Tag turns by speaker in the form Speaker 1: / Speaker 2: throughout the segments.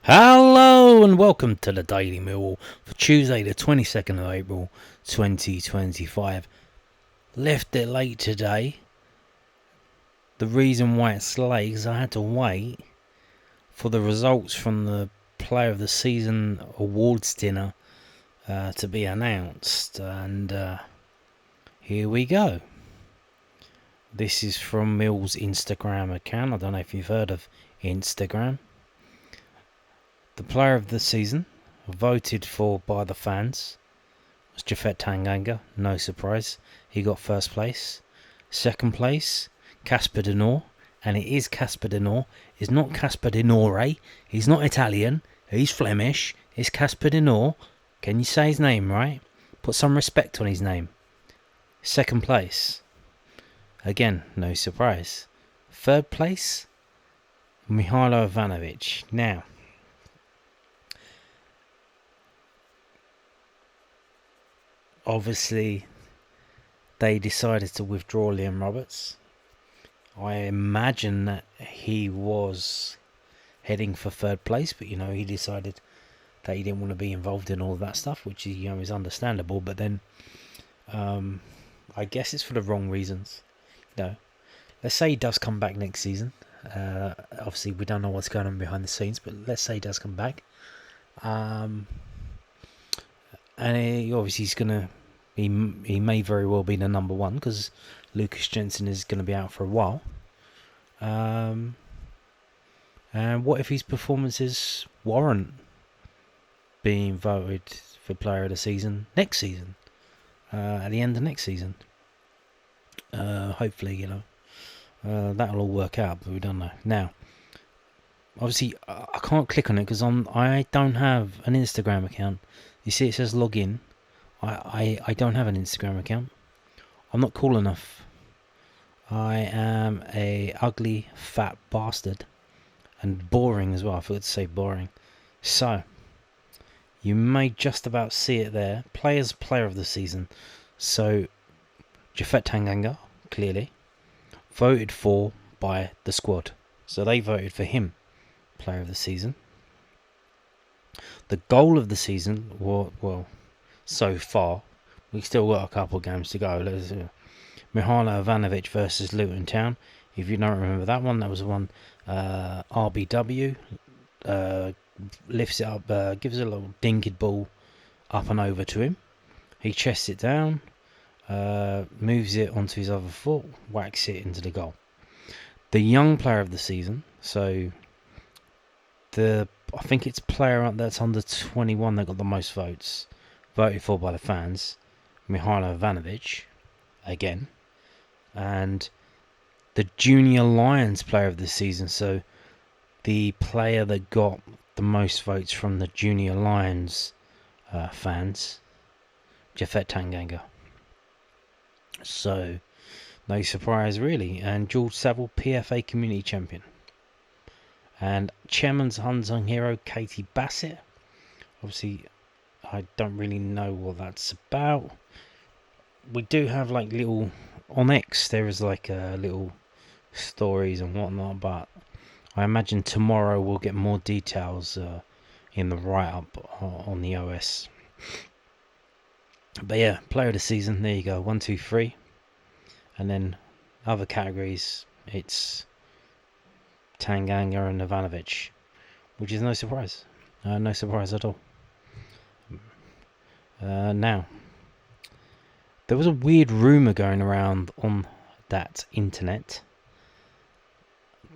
Speaker 1: Hello and welcome to the Daily Millwall for Tuesday the 22nd of April 2025. Left it late today. The reason why it's late is I had to wait for the results from the Player of the Season awards dinner to be announced, and here we go. This is from Mill's Instagram account. I don't know if you've heard of Instagram. The Player of the Season, voted for by the fans, was Japhet Tanganga. No surprise, he got first place. Second place, Casper De Nor, and it is Casper De Nor. It's not Casper De Nore. He's not Italian. He's Flemish. It's Casper De Nor. Can you say his name right? Put some respect on his name. Second place, again, no surprise. Third place, Mihailo Ivanovic. Now, obviously, they decided to withdraw Liam Roberts. I imagine that he was heading for third place, but he decided that he didn't want to be involved in all of that stuff, which is understandable. But then, I guess it's for the wrong reasons. Let's say he does come back next season. Obviously, we don't know what's going on behind the scenes, but let's say he does come back. And he's gonna. He may very well be the number one because Lucas Jensen is going to be out for a while. And what if his performances warrant being voted for Player of the Season next season? At the end of next season. Hopefully, that'll all work out, but we don't know. Now, obviously, I can't click on it because I don't have an Instagram account. You see, it says login. I don't have an Instagram account. I'm not cool enough. I am a ugly, fat bastard. And boring as well. I forgot to say boring. So, you may just about see it there. Player of the Season. So, Japhet Tanganga, clearly, voted for by the squad. So they voted for him, Player of the Season. The goal of the season, well, so far, we still got a couple of games to go. Mihailo Ivanovic versus Luton Town. If you don't remember that one, that was the one RBW lifts it up, gives a little dinky ball up and over to him. He chests it down, moves it onto his other foot, whacks it into the goal. The young Player of the Season, so I think it's player that's under 21 that got the most votes, voted for by the fans, Mihailo Ivanovic, again. And the Junior Lions Player of the Season, so the player that got the most votes from the Junior Lions fans, Japhet Tanganga. So, no surprise really. And George Saville, PFA Community Champion. And Chairman's unsung hero, Katie Bassett. Obviously, I don't really know what that's about. We do have little on X. There is little stories and whatnot, but I imagine tomorrow we'll get more details in the write-up on the OS. But yeah, Player of the Season. There you go. 1, 2, 3, and then other categories. It's Tanganga and Ivanovic, which is no surprise. No surprise at all. Now, there was a weird rumour going around on that internet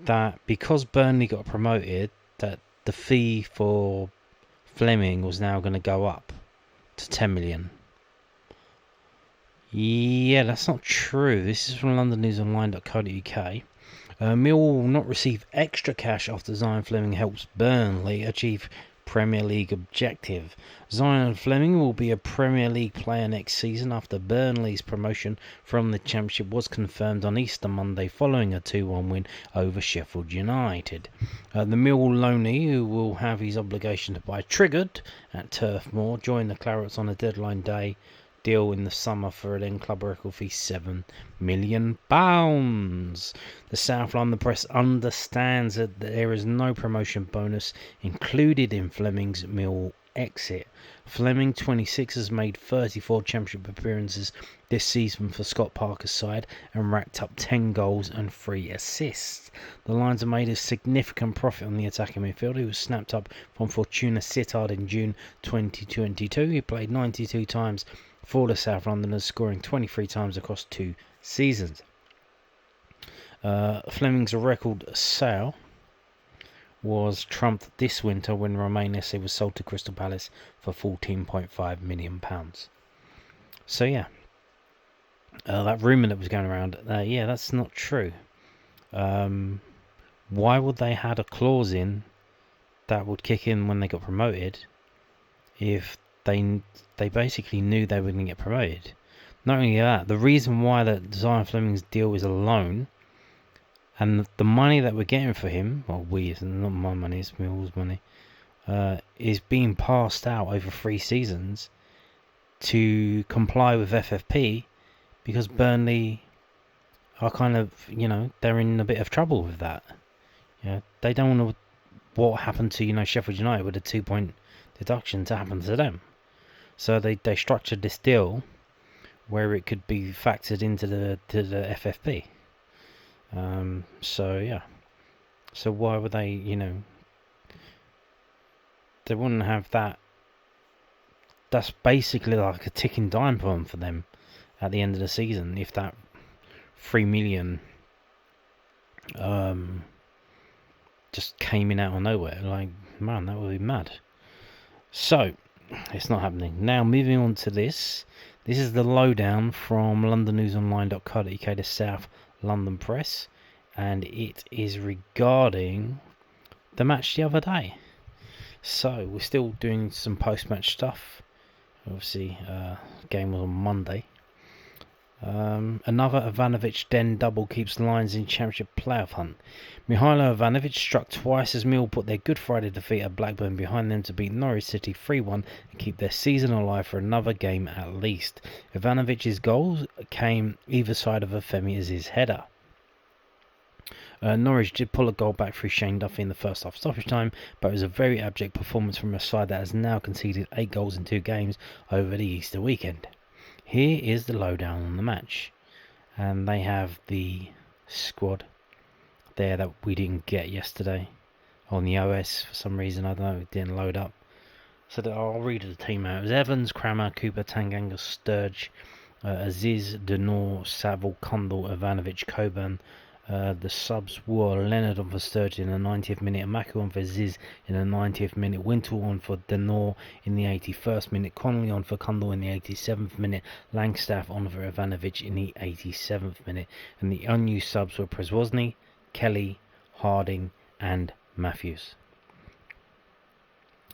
Speaker 1: that because Burnley got promoted, that the fee for Flemming was now going to go up to 10 million. Yeah, that's not true. This is from londonnewsonline.co.uk. Millwall will not receive extra cash after Zian Flemming helps Burnley achieve Premier League objective. Zian Flemming will be a Premier League player next season after Burnley's promotion from the Championship was confirmed on Easter Monday following a 2-1 win over Sheffield United. The Millwall loanee, who will have his obligation to buy triggered at Turf Moor, joined the Clarets on a deadline day deal in the summer for a then club record fee £7 million. The South London Press understands that there is no promotion bonus included in Flemmings' Mill exit. Flemming, 26, has made 34 championship appearances this season for Scott Parker's side and racked up 10 goals and 3 assists. The Lions have made a significant profit on the attacking midfielder, who was snapped up from Fortuna Sittard in June 2022. He played 92 times for the South Londoners, scoring 23 times across 2 seasons. Flemmings' record sale was trumped this winter when Romain SC was sold to Crystal Palace for £14.5 million. So yeah, that rumour that was going around, that's not true. Why would they had a clause in that would kick in when they got promoted if they basically knew they were going to get promoted? Not only that, the reason why that Zian Flemmings deal is a loan, and the money that we're getting for him, it's not my money, it's Millwall's money, is being passed out over 3 seasons to comply with FFP, because Burnley are kind of, they're in a bit of trouble with that. They don't want what happened to, Sheffield United with a 2-point deduction to happen to them. So they structured this deal where it could be factored into the FFP. So why would they, they wouldn't have that. That's basically like a ticking time bomb for them at the end of the season, if that 3 million just came in out of nowhere. Like, man, that would be mad. So it's not happening. Now, moving on to this. This is the lowdown from londonnewsonline.co.uk, the South London Press, and it is regarding the match the other day. So we're still doing some post-match stuff. Obviously, game was on Monday. Another Ivanovic Den double keeps the Lions in Championship playoff hunt. Mihailo Ivanovic struck twice as Mill put their Good Friday defeat at Blackburn behind them to beat Norwich City 3-1 and keep their season alive for another game at least. Ivanovic's goals came either side of Femi header. Norwich did pull a goal back through Shane Duffy in the first half stoppage time, but it was a very abject performance from a side that has now conceded 8 goals in 2 games over the Easter weekend. Here is the lowdown on the match, and they have the squad there that we didn't get yesterday on the OS for some reason. I don't know, it didn't load up. So I'll read the team out. It was Evans, Crammer, Cooper, Tanganga, Sturge, Aziz, Denor, Saville, Kundal, Ivanovic, Coburn. The subs were Leonard on for Sturge in the 90th minute, Amaku on for Ziz in the 90th minute, Wintle on for Denor in the 81st minute, Connolly on for Kundal in the 87th minute, Langstaff on for Ivanovic in the 87th minute, and the unused subs were Przewozny, Kelly, Harding and Matthews.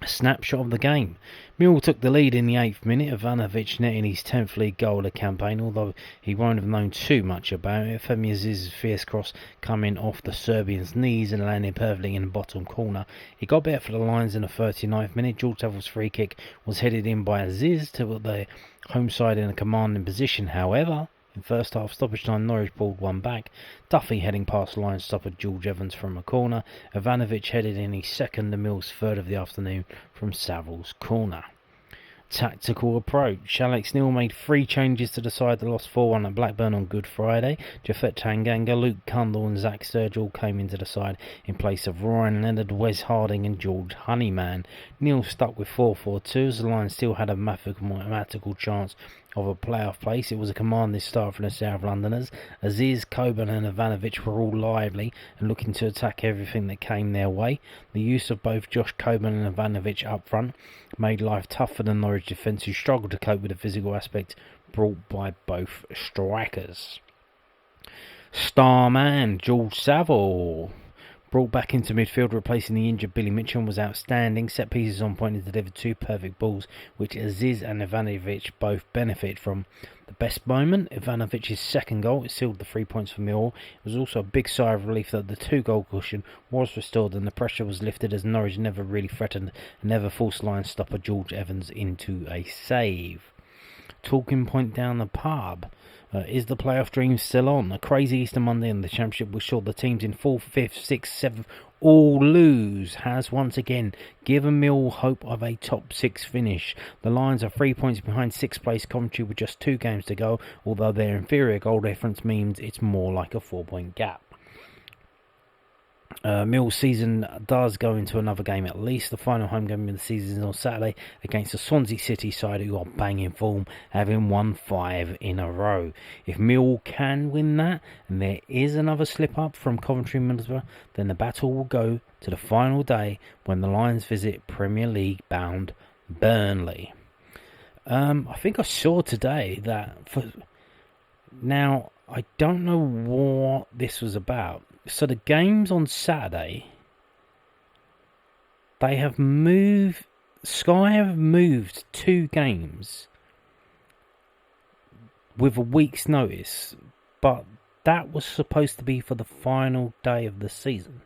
Speaker 1: A snapshot of the game. Millwall took the lead in the 8th minute, Ivanovic netting his 10th league goal of the campaign, although he won't have known too much about it. Femi Aziz's fierce cross coming off the Serbian's knees and landing perfectly in the bottom corner. It got better for the Lions in the 39th minute. George Saville's free kick was headed in by Aziz to put the home side in a commanding position. However, in first half stoppage time, Norwich pulled one back. Duffy heading past the line stopper George Evans from a corner. Ivanovic headed in his second, the Mill's third of the afternoon from Saville's corner. Tactical approach. Alex Neil made 3 changes to the side that lost 4-1 at Blackburn on Good Friday. Jafet Tanganga, Luke Kundal and Zach Sturge all came into the side in place of Ryan Leonard, Wes Harding and George Honeyman. Neil stuck with 4-4-2 as the Lions still had a mathematical chance of a playoff place. It was a commanding start from the South Londoners. Aziz, Coburn and Ivanovic were all lively and looking to attack everything that came their way. The use of both Josh Coburn and Ivanovic up front made life tough for the Norwich defence, who struggled to cope with the physical aspect brought by both strikers. Star man George Saville, brought back into midfield, replacing the injured Billy Mitchell, was outstanding. Set pieces on point and delivered 2 perfect balls, which Aziz and Ivanovic both benefited from. The best moment, Ivanovic's second goal. It sealed the 3 points for Millwall. It was also a big sigh of relief that the 2-goal cushion was restored and the pressure was lifted, as Norwich never really threatened and never forced line stopper George Evans into a save. Talking point down the pub. Is the playoff dream still on? A crazy Easter Monday in the Championship will show the teams in 4th, 5th, 6th, 7th all lose has once again given Mill hope of a top 6 finish. The Lions are 3 points behind 6th place Coventry with just 2 games to go, although their inferior goal difference means it's more like a 4-point gap. Mill's season does go into another game at least. The final home game of the season is on Saturday against the Swansea City side who are banging form, having won 5 in a row. If Mill can win that, and there is another slip up from Coventry and Middlesbrough, then the battle will go to the final day when the Lions visit Premier League bound Burnley. I think I saw today that now I don't know what this was about. So the games on Saturday, Sky have moved 2 games with a week's notice, but that was supposed to be for the final day of the season.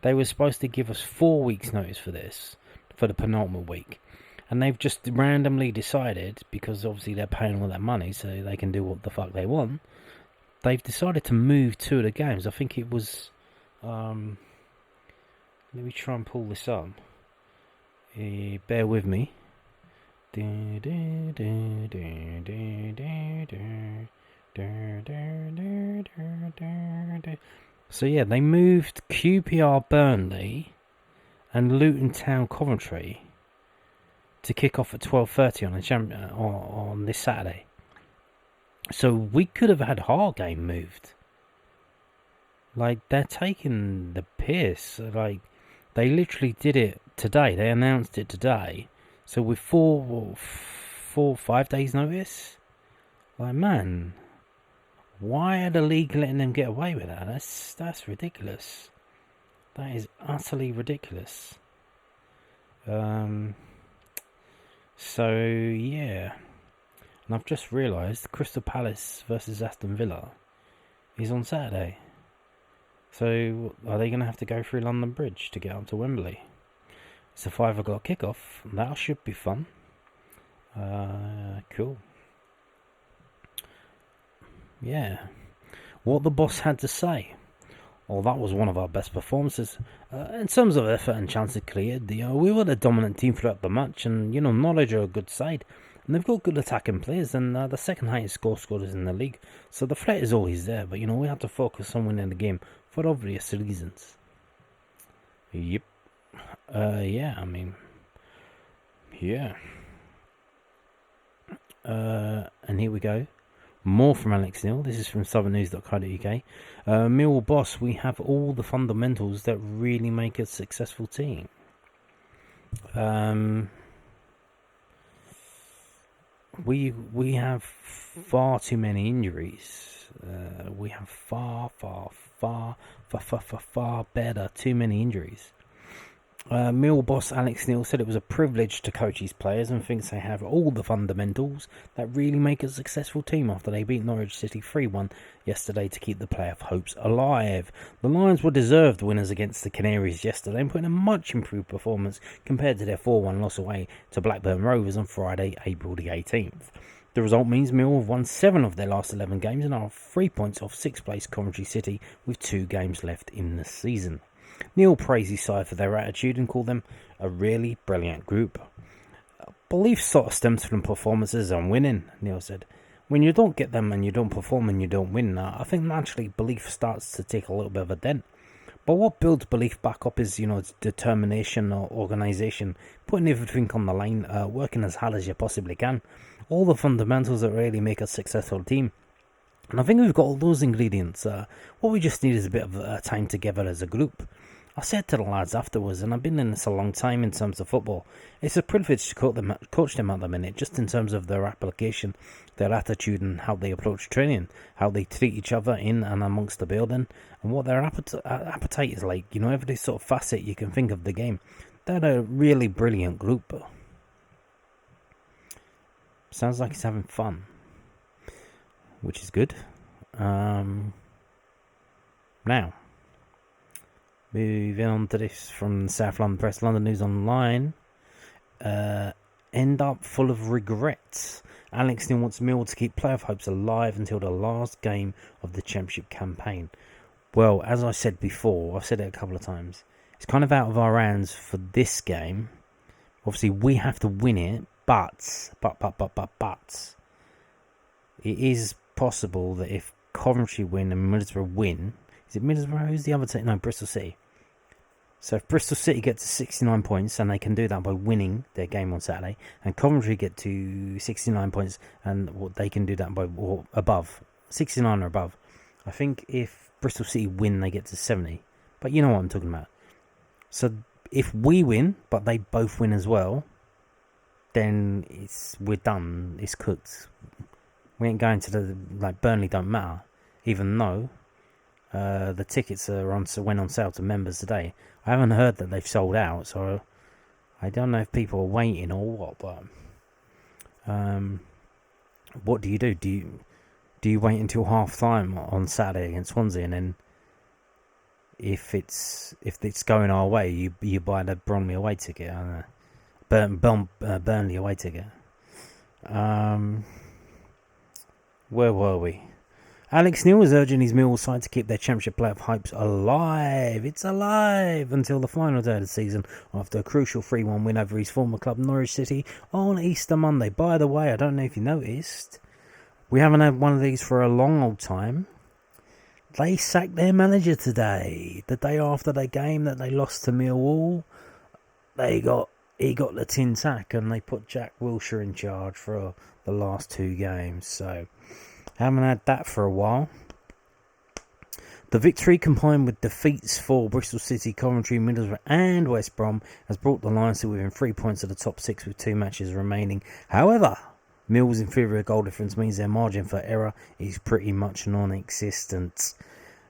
Speaker 1: They were supposed to give us 4 weeks notice for this, for the penultimate week. And they've just randomly decided, because obviously they're paying all that money so they can do what the fuck they want, they've decided to move 2 of the games. I think it was... let me try and pull this up. Bear with me. So yeah, they moved QPR Burnley and Luton Town Coventry to kick off at 12:30 on this Saturday. So we could have had our game moved. Like, they're taking the piss. Like, they literally did it today. They announced it today. So with 5 days notice? Like, man, why are the league letting them get away with that? That's ridiculous. That is utterly ridiculous. So, yeah. And I've just realised Crystal Palace versus Aston Villa is on Saturday. So are they going to have to go through London Bridge to get up to Wembley? It's a 5 o'clock kickoff. That should be fun. Cool. Yeah. What the boss had to say. Well, that was one of our best performances. In terms of effort and chances cleared, we were the dominant team throughout the match, and Norwich are a good side. And they've got good attacking players, and the second highest scorers in the league. So the threat is always there, but we have to focus on winning the game for obvious reasons. Yep. Yeah, I mean, yeah. And here we go. More from Alex Neil. This is from southernnews.co.uk. Millwall boss, we have all the fundamentals that really make a successful team. We have far too many injuries. We have far better too many injuries. Mill boss Alex Neil said it was a privilege to coach his players and thinks they have all the fundamentals that really make a successful team after they beat Norwich City 3-1 yesterday to keep the playoff hopes alive. The Lions were deserved winners against the Canaries yesterday and put in a much improved performance compared to their 4-1 loss away to Blackburn Rovers on Friday, April the 18th. The result means Mill have won 7 of their last 11 games and are 3 points off 6th place Coventry City with 2 games left in the season. Neil praised his side for their attitude and called them a really brilliant group. Belief sort of stems from performances and winning, Neil said. When you don't get them and you don't perform and you don't win, I think naturally belief starts to take a little bit of a dent. But what builds belief back up is, determination or organisation, putting everything on the line, working as hard as you possibly can. All the fundamentals that really make a successful team. And I think we've got all those ingredients. What we just need is a bit of time together as a group. I said to the lads afterwards, and I've been in this a long time in terms of football, it's a privilege to coach them at the minute, just in terms of their application, their attitude and how they approach training, how they treat each other in and amongst the building, and what their appetite is like. Every sort of facet you can think of the game. They're a really brilliant group. Sounds like he's having fun, which is good. Now, moving on to this from South London Press, London News Online. End up full of regrets Alex Neil wants Mill to keep playoff hopes alive until the last game of the Championship campaign. Well, as I said before, I've said it a couple of times, it's kind of out of our hands for this game. Obviously, we have to win it, but it is possible that if Coventry win and Middlesbrough win, is it Middlesbrough? Who's the other team? No, Bristol City. So if Bristol City get to 69 points, and they can do that by winning their game on Saturday, and Coventry get to 69 points, and they can do that by or above, 69 or above. I think if Bristol City win, they get to 70. But you know what I'm talking about. So if we win, but they both win as well, then we're done. It's cooked. We ain't going to Burnley don't matter, even though the tickets went on sale to members today. I haven't heard that they've sold out, so I don't know if people are waiting or what. But what do you do? Do you wait until half time on Saturday against Swansea, and then if it's going our way, you buy the Bromley away ticket? I don't know. Burnley away ticket. Where were we? Alex Neil is urging his Millwall side to keep their Championship playoff hopes alive. It's alive until the final day of the season after a crucial 3-1 win over his former club Norwich City on Easter Monday. By the way, I don't know if you noticed, we haven't had one of these for a long old time. They sacked their manager today. The day after the game that they lost to Millwall, he got the tin sack, and they put Jack Wilshere in charge for the last 2 games. So haven't had that for a while. The victory, combined with defeats for Bristol City, Coventry, Middlesbrough and West Brom, has brought the Lions to within 3 points of the top 6 with 2 matches remaining. However, Mill's inferior goal difference means their margin for error is pretty much non-existent.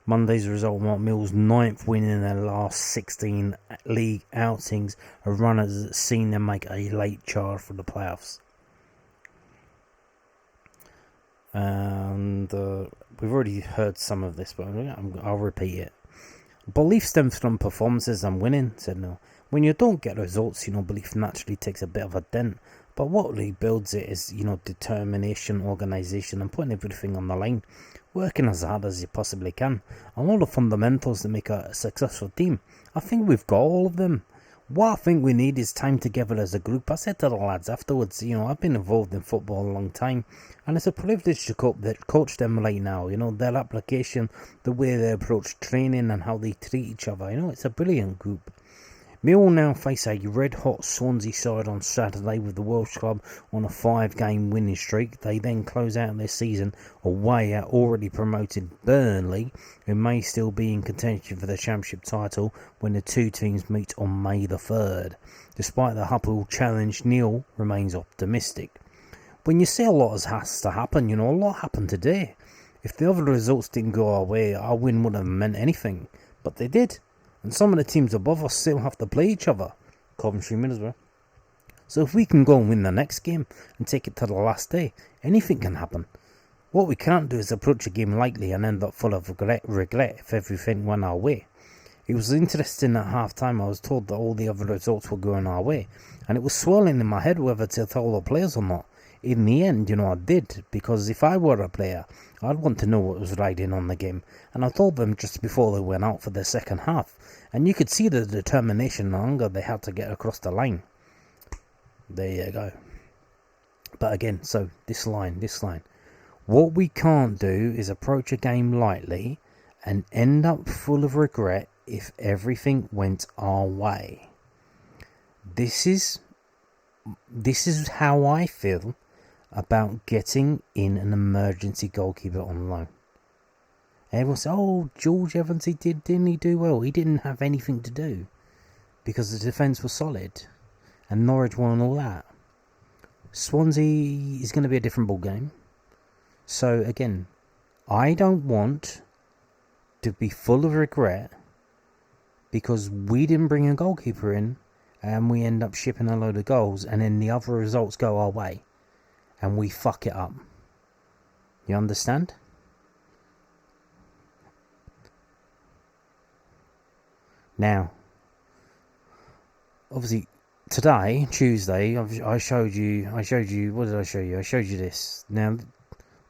Speaker 1: Monday's result marked Mill's 9th win in their last 16 league outings, a run has seen them make a late charge for the playoffs. And we've already heard some of this, but I'll repeat it. Belief stems from performances and winning, said Neil. When you don't get results, belief naturally takes a bit of a dent. But what really builds it is, determination, organisation, and putting everything on the line. Working as hard as you possibly can. And all the fundamentals that make a successful team. I think we've got all of them. What I think we need is time together as a group. I said to the lads afterwards, I've been involved in football a long time, and it's a privilege to coach them right now. Their application, the way they approach training and how they treat each other. It's a brilliant group. Mill now face a red-hot Swansea side on Saturday with the Welsh club on a 5-game winning streak. They then close out their season away at already promoted Burnley, who may still be in contention for the Championship title when the two teams meet on May the 3rd. Despite the uphill challenge, Neil remains optimistic. When you see a lot has to happen, a lot happened today. If the other results didn't go our way, our win wouldn't have meant anything. But they did. And some of the teams above us still have to play each other. Coventry, Middlesbrough. So if we can go and win the next game and take it to the last day, anything can happen. What we can't do is approach a game lightly and end up full of regret if everything went our way. It was interesting at half time. I was told that all the other results were going our way, and it was swirling in my head whether to tell the players or not. In the end, I did, because if I were a player, I'd want to know what was riding on the game, and I told them just before they went out for the second half, and you could see the determination and hunger they had to get across the line. There you go. But again, so this line. What we can't do is approach a game lightly and end up full of regret if everything went our way. This is how I feel about getting in an emergency goalkeeper on loan. Everyone says, "Oh, George Evans, didn't he do well?" He didn't have anything to do because the defence was solid and Norwich won and all that. Swansea is going to be a different ball game. So again, I don't want to be full of regret because we didn't bring a goalkeeper in and we end up shipping a load of goals and then the other results go our way and we fuck it up. You understand? Now, obviously, today, Tuesday, I showed you. What did I show you? I showed you this. Now,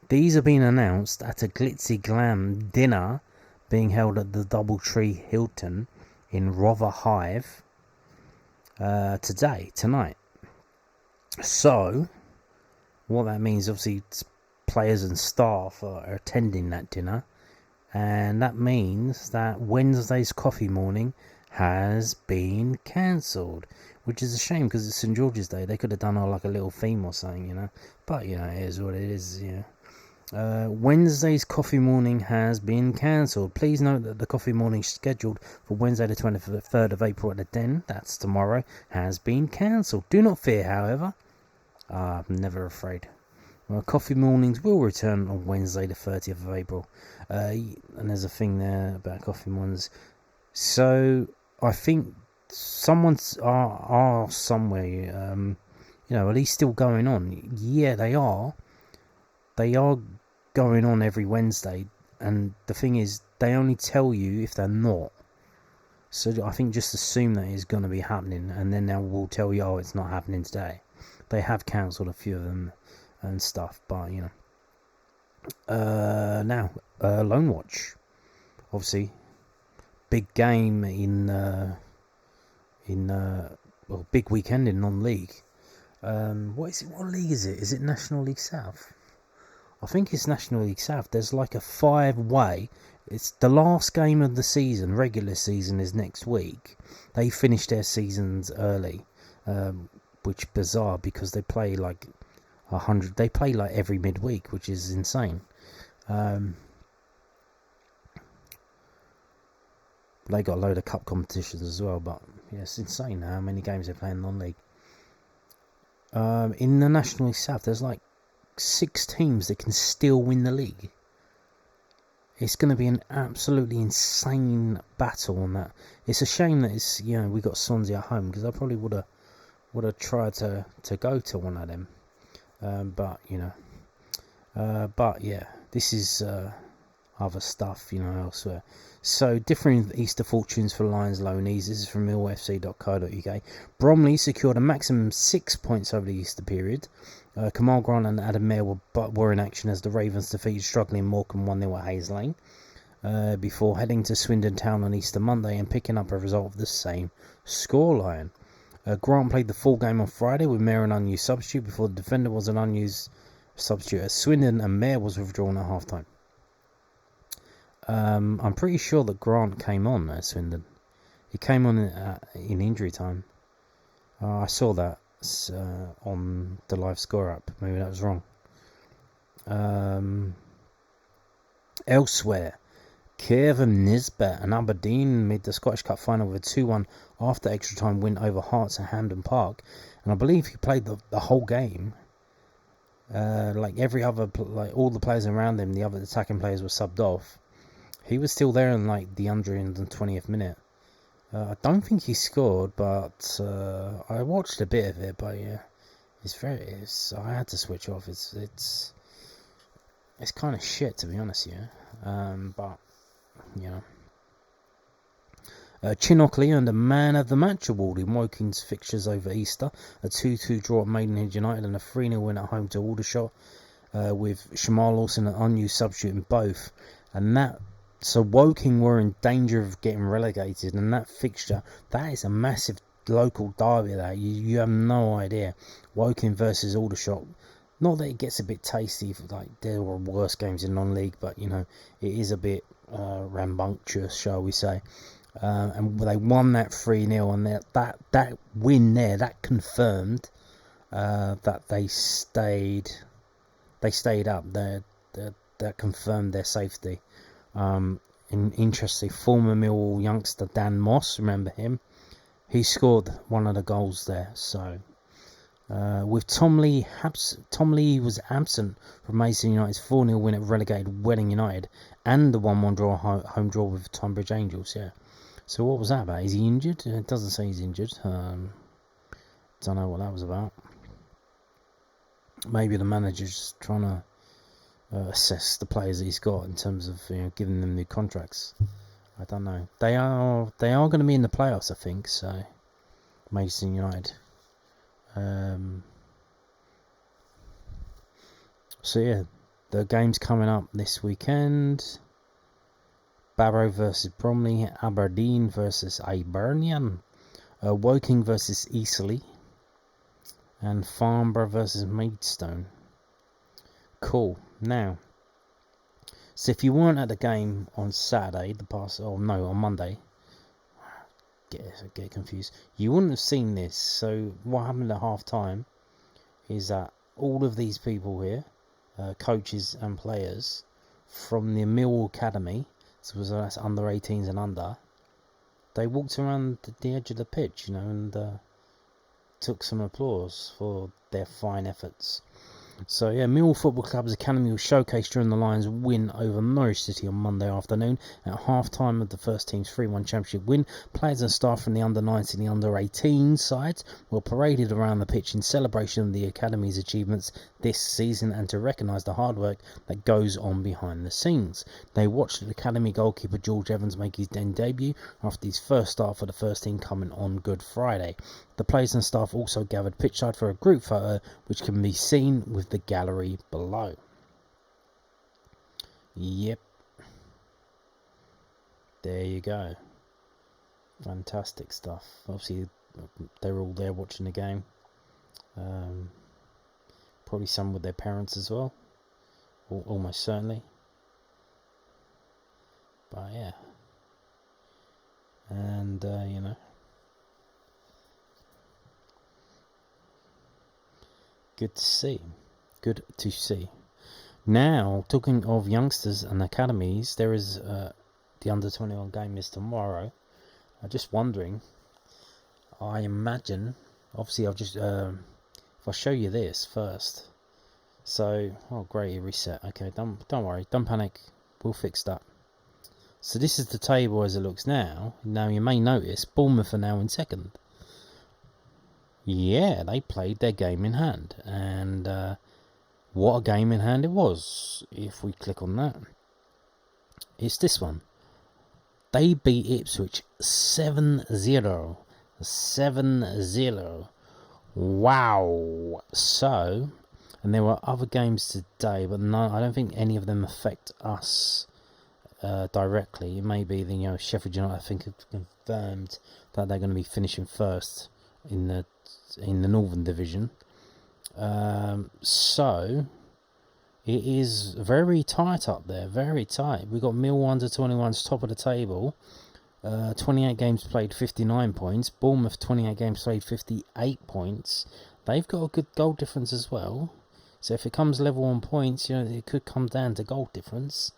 Speaker 1: these are being announced at a glitzy glam dinner being held at the Doubletree Hilton in Rotherhithe tonight. So, what that means, obviously, players and staff are attending that dinner, and that means that Wednesday's coffee morning has been cancelled, which is a shame because it's St George's Day. They could have done like a little theme or something, but it is what it is. Wednesday's coffee morning has been cancelled. Please note that the coffee morning scheduled for Wednesday the 23rd of April at the Den, that's tomorrow, has been cancelled. Do not fear, however. I'm never afraid. Well, coffee mornings will return on Wednesday the 30th of April. And there's a thing there about coffee mornings. So I think someone's are somewhere, are these still going on? Yeah, they are. They are going on every Wednesday, and the thing is, they only tell you if they're not. So I think just assume that it's going to be happening, and then they will tell you, oh, it's not happening today. They have cancelled a few of them and stuff, but now Loanwatch, obviously, big game big weekend in non-league. What is it? What league is it? Is it National League South? I think it's National League South. There's like a 5-way. It's the last game of the season. Regular season is next week. They finished their seasons early, which bizarre because they play like 100. They play like every midweek, which is insane. They got a load of cup competitions as well, but yeah, it's insane how many games they play in non-league. In the National League South, there's like 6 teams that can still win the league. It's going to be an absolutely insane battle on that. It's a shame that it's we got Swansea at home, because I probably would have tried to go to one of them. But yeah, this is other stuff elsewhere. So, differing Easter fortunes for Lions loanees. This is from millfc.co.uk. Bromley secured a maximum 6 points over the Easter period. Kamal Grant and Adam Mayer were in action as the Ravens defeated struggling Morecambe 1-0 at Hayes Lane, before heading to Swindon Town on Easter Monday and picking up a result of the same scoreline. Grant played the full game on Friday with Mayer an unused substitute, before the defender was an unused substitute at Swindon and Mayer was withdrawn at half-time. I'm pretty sure that Grant came on at Swindon. He came on in injury time. I saw that on the live score app. Maybe that was wrong. Elsewhere, Kevin Nisbet and Aberdeen made the Scottish Cup final with a 2-1 after extra time win over Hearts at Hampden Park, and I believe he played the whole game. Like every other, like all the players around him, the other attacking players were subbed off. He was still there in like the 120th minute. I don't think he scored, but I watched a bit of it. But yeah, I had to switch off. It's kind of shit, to be honest. But Chin Ockley earned a Man of the Match award in Woking's fixtures over Easter. A 2-2 draw at Maidenhead United and a 3-0 win at home to Aldershot, with Shamal Lawson an unused substitute in both. So Woking were in danger of getting relegated, and that fixture, that is a massive local derby. That you have no idea. Woking versus Aldershot. Not that it gets a bit tasty, like there were worse games in non-league, but it is a bit rambunctious, shall we say. And they won that 3-0, and that win there, that confirmed that they stayed up. That confirmed their safety. Interesting, former Millwall youngster Dan Moss, remember him? He scored one of the goals there. So, with Tom Lee was absent from Mason United's 4-0 win at relegated Welling United and the 1-1 draw home draw with Tonbridge Angels. Yeah. So what was that about? Is he injured? It doesn't say he's injured. Don't know what that was about. Maybe the manager's trying to assess the players that he's got in terms of giving them new contracts. I don't know. They are going to be in the playoffs, I think. So Mason United. So yeah, the games coming up this weekend: Barrow versus Bromley, Aberdeen versus Hibernian, Woking versus Eastleigh, and Farnborough versus Maidstone. Cool. Now, so if you weren't at the game on Saturday, on Monday, get confused. You wouldn't have seen this. So what happened at half time is that all of these people here, coaches and players from the Millwall Academy, so that's under 18s and under, they walked around the edge of the pitch, and took some applause for their fine efforts. So yeah, Millwall Football Club's academy was showcased during the Lions' win over Norwich City on Monday afternoon. At half-time of the first team's 3-1 championship win, players and staff from the under-9s and the under-18 sides were paraded around the pitch in celebration of the academy's achievements this season and to recognise the hard work that goes on behind the scenes. They watched the academy goalkeeper George Evans make his debut after his first start for the first team coming on Good Friday. The players and staff also gathered pitchside for a group photo, which can be seen with the gallery below. Yep. There you go. Fantastic stuff. Obviously, they're all there watching the game. Probably some with their parents as well. Almost certainly. But yeah. And, good to see. Good to see. Now, talking of youngsters and academies, there is the under-21 game is tomorrow. I'm just wondering. I imagine, obviously, I'll just if I show you this first. So, oh great, reset. Okay, don't worry, don't panic. We'll fix that. So this is the table as it looks now. Now you may notice Bournemouth are now in second. Yeah, they played their game in hand, and what a game in hand it was. If we click on that, it's this one. They beat Ipswich 7-0. 7-0. Wow. So, and there were other games today, but no, I don't think any of them affect us directly. It may be the Sheffield United, I think, have confirmed that they're going to be finishing first in the Northern Division. So it is very tight up there, very tight. We've got Millwall under-21s top of the table, 28 games played, 59 points. Bournemouth 28 games played, 58 points. They've got a good goal difference as well. So if it comes level on points, it could come down to goal difference.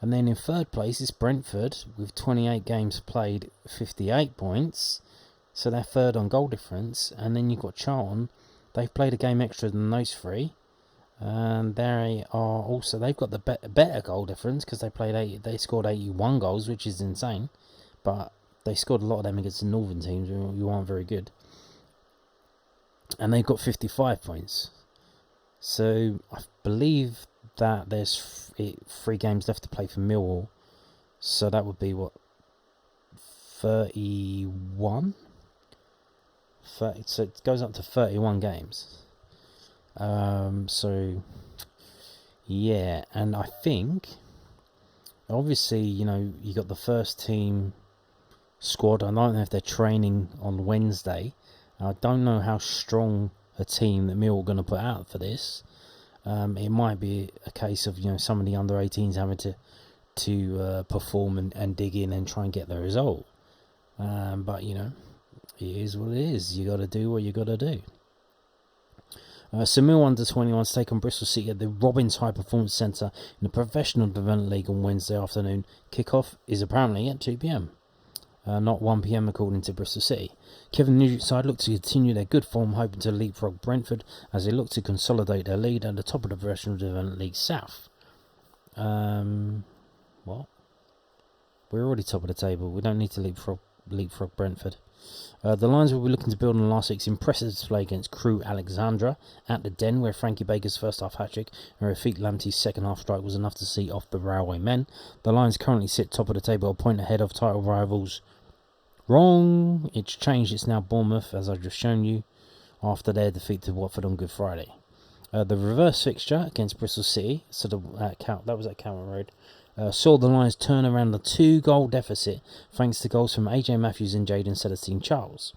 Speaker 1: And then in third place is Brentford with 28 games played, 58 points. So they're third on goal difference. And then you've got Charlton. They've played a game extra than those three. And they've got the better goal difference because they scored 81 goals, which is insane. But they scored a lot of them against the northern teams who aren't very good. And they've got 55 points. So I believe that there's 3 games left to play for Millwall. So that would be 31? So it goes up to 31 games. So yeah, and I think obviously you got the first team squad. I don't know if they're training on Wednesday. I don't know how strong a team that Millwall are going to put out for this. It might be a case of some of the under-18s having to perform and dig in and try and get the result. But it is what it is. You got to do what you got to do. So Millwall under-21s take on Bristol City at the Robbins High Performance Centre in the Professional Development League on Wednesday afternoon. Kick-off is apparently at 2 p.m. Not 1 p.m. according to Bristol City. Kevin Nugent's side look to continue their good form, hoping to leapfrog Brentford as they look to consolidate their lead at the top of the Professional Development League South. What? We're already top of the table. We don't need to leapfrog Brentford. The Lions will be looking to build on last week's impressive display against Crewe Alexandra at the Den, where Frankie Baker's first half hat-trick and Rafik Lamptey's second half strike was enough to see off the Railway men. The Lions currently sit top of the table, a point ahead of title rivals. Wrong! It's changed, it's now Bournemouth, as I've just shown you, after their defeat to Watford on Good Friday. The reverse fixture against Bristol City, so that was at Cameron Road, saw the Lions turn around the 2-goal deficit thanks to goals from AJ Matthews and Jaden Celestine Charles.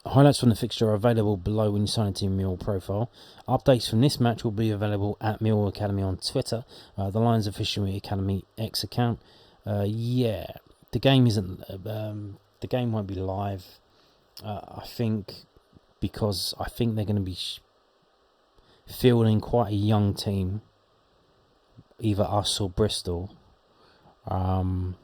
Speaker 1: Highlights from the fixture are available below when you sign into your Millwall profile. Updates from this match will be available at Millwall Academy on Twitter, the Lions official Academy X account. The game isn't. The game won't be live. I think because I think they're going to be fielding quite a young team, either us or Bristol. Again,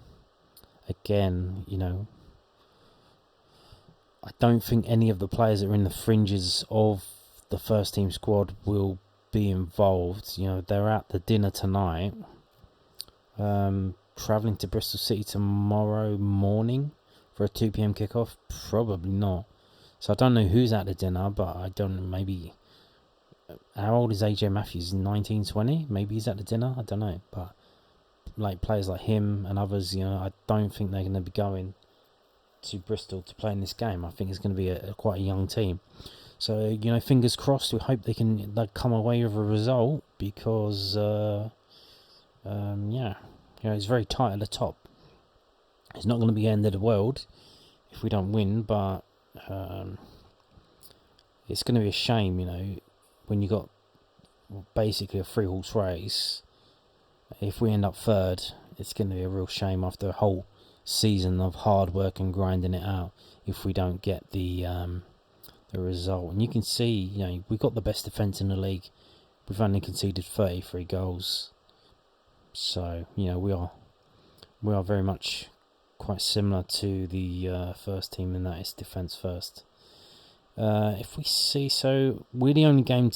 Speaker 1: I don't think any of the players that are in the fringes of the first team squad will be involved. They're at the dinner tonight. Travelling to Bristol City tomorrow morning for a 2 p.m. kickoff? Probably not. So I don't know who's at the dinner, but I don't know, maybe... How old is AJ Matthews? 19, 20? Maybe he's at the dinner? I don't know. But players like him and others, I don't think they're going to be going to Bristol to play in this game. I think it's going to be quite a young team. So, fingers crossed. We hope they come away with a result because, it's very tight at the top. It's not going to be the end of the world if we don't win, but it's going to be a shame, when you got basically a 3-horse race. If we end up third, it's going to be a real shame after a whole season of hard work and grinding it out if we don't get the result. And you can see, we've got the best defence in the league. We've only conceded 33 goals. So, we are very much quite similar to the first team in that it's defence first. If we see, so we're the only game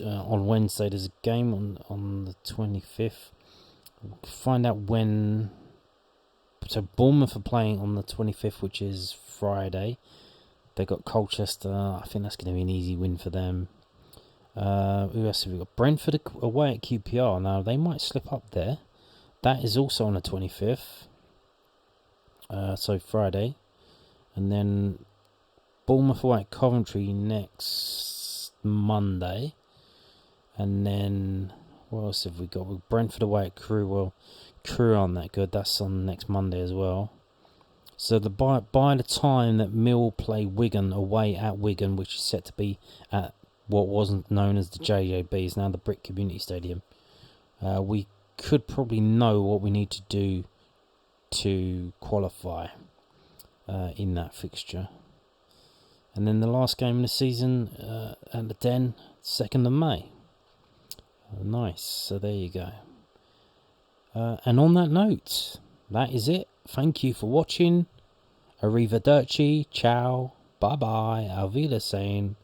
Speaker 1: on Wednesday. There's a game on the 25th. We'll find out when. So Bournemouth are playing on the 25th, which is Friday. They got Colchester. I think that's going to be an easy win for them. Who else have we got? Brentford away at QPR. Now they might slip up there. That is also on the 25th. So Friday. And then Bournemouth away at Coventry next Monday. And then what else have we got? Brentford away at Crewe. Well, Crewe aren't that good. That's on next Monday as well. So by the time that Mill play Wigan away at Wigan, which is set to be at what wasn't known as the JJB, is now the Brick Community Stadium, we could probably know what we need to do to qualify in that fixture. And then the last game of the season at the Den, 2nd of May. Nice. So there you go. And on that note, that is it. Thank you for watching. Arrivederci. Ciao. Bye bye. Auf Wiedersehen.